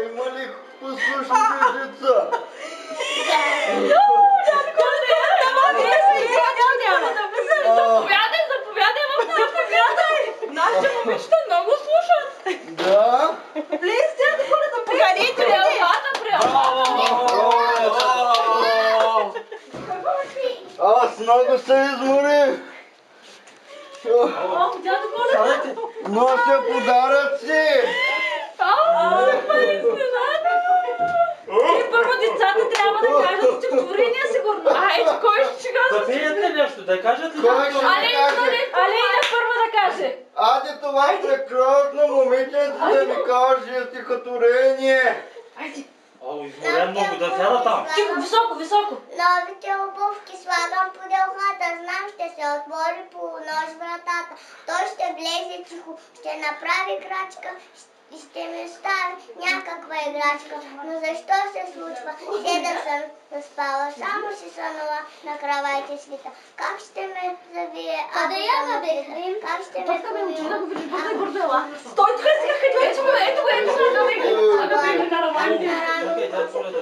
Има ли послушните деца? Нашите момичета много слушат. Да. Влезте, хората, поканете ли? Аз много се изморих. Дядо Коля. Нося подаръци. Първо децата трябва да кажат стихотворение, сигурно. Кой ще кажа? Да пеят ли нещо? Да кажат ли? Кой ще каже? Алина първо да каже. Айде това прекрасно момиченце да ми каже стихотворение. Изморен много, да сяда там. Тихо, високо, високо. Новите обувки слагам по делхата, знам ще се отвори по нож вратата. Той ще влезе тихо, ще направи крачка и ще ми остави някаква играчка. Но защо се случва? Седа съм заспала, само си сънала на кравайте свита. Как ще ме завие? Как ще ме помили? Стой тук сега, ето го,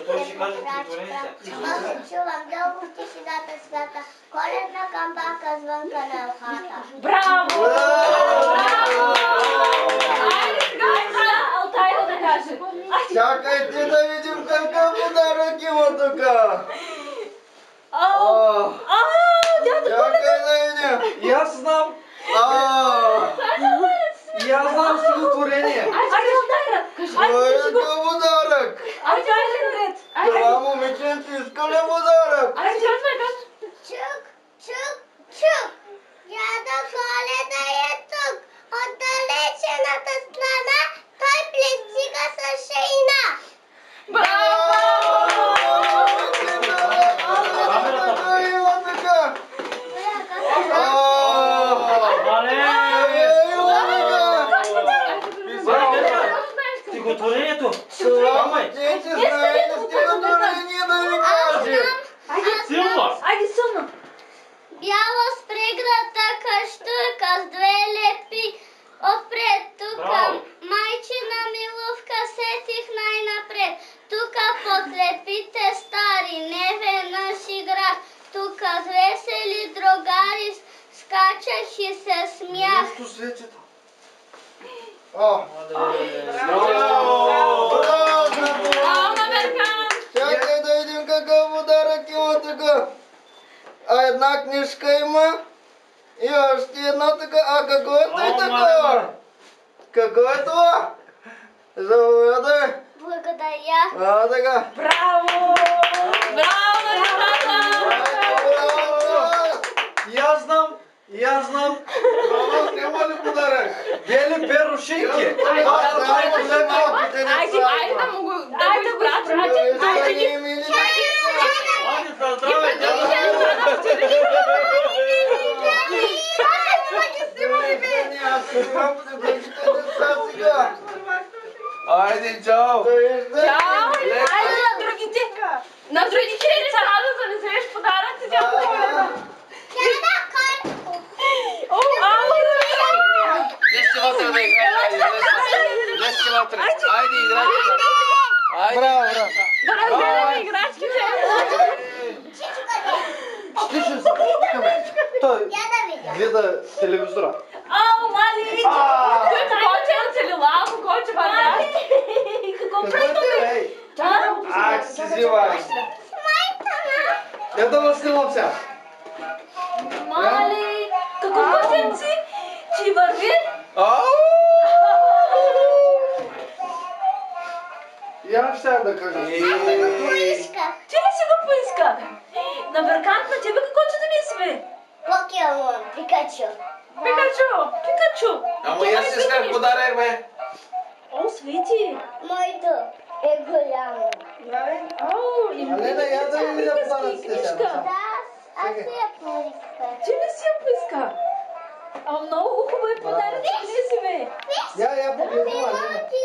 Той ще каже стихотворение. После чувам дълго в тишината свята, коледна камбанка звънка на ухата. Браво! Айде сега, Алтайо да каже. Чакайте да видим какъв подарък има тук. Чакай да видим. И аз знам. И аз знам стихотворение. Айде, Алтайра, кажи. Кой е какъв подарък? Айде, ред. Това момиченце иска ли подарък? Айде, кажи. Чук, чук, чук, дядо Коледа е тук, от далечената страна, той плестига с шейна. Стихотворението. Това момиченце знае ли стихотворение да ни каже? Силно. Айде, силно. Бяло спрегната каштурка с две лепи отпред тука. Майчина милувка сетих най-напред. Тука под лепите стари не веднъж играх. Тука с весели другари скачах и се смях. Нещо светито. Чакай да видим какъв подарък има тук. Една книжка има и още една така. Какво е той такова? Какво е това? Заповядай. Благодаря. Така. Браво! Браво на децата! И аз знам. Браво, няма ли подарък? Бели перушинки. Айде да му го пратим. Айде, чао. Чао! Айде на другите. На другите деца да занесеш подаръци, дядо Коледа. Влезте вътре да играете. Влезте вътре. Айде, играйте. Браво, браво. Да разгледаме играчките. Стише се. Той гледа телевизора. Мали! Кой че е оцелила? Кой че върня? Какво правите? Ах, си взимай. Я да възснимам сега. Мали! Какво пътен си? Че върви? И аз ще да кажа. Ти ли си го поиска? На Беркант на тебе какво че донесме? Покемон, Пикачу. Пикачу! Ама и аз исках подарък, бе. О, Свети! Моето е голямо. Алена, я да видя подаръците сега. Да, аз си я поисках. Ти ли си я поиска? Много хубави подаръци, не си бе! Я погледна, Алена. Ти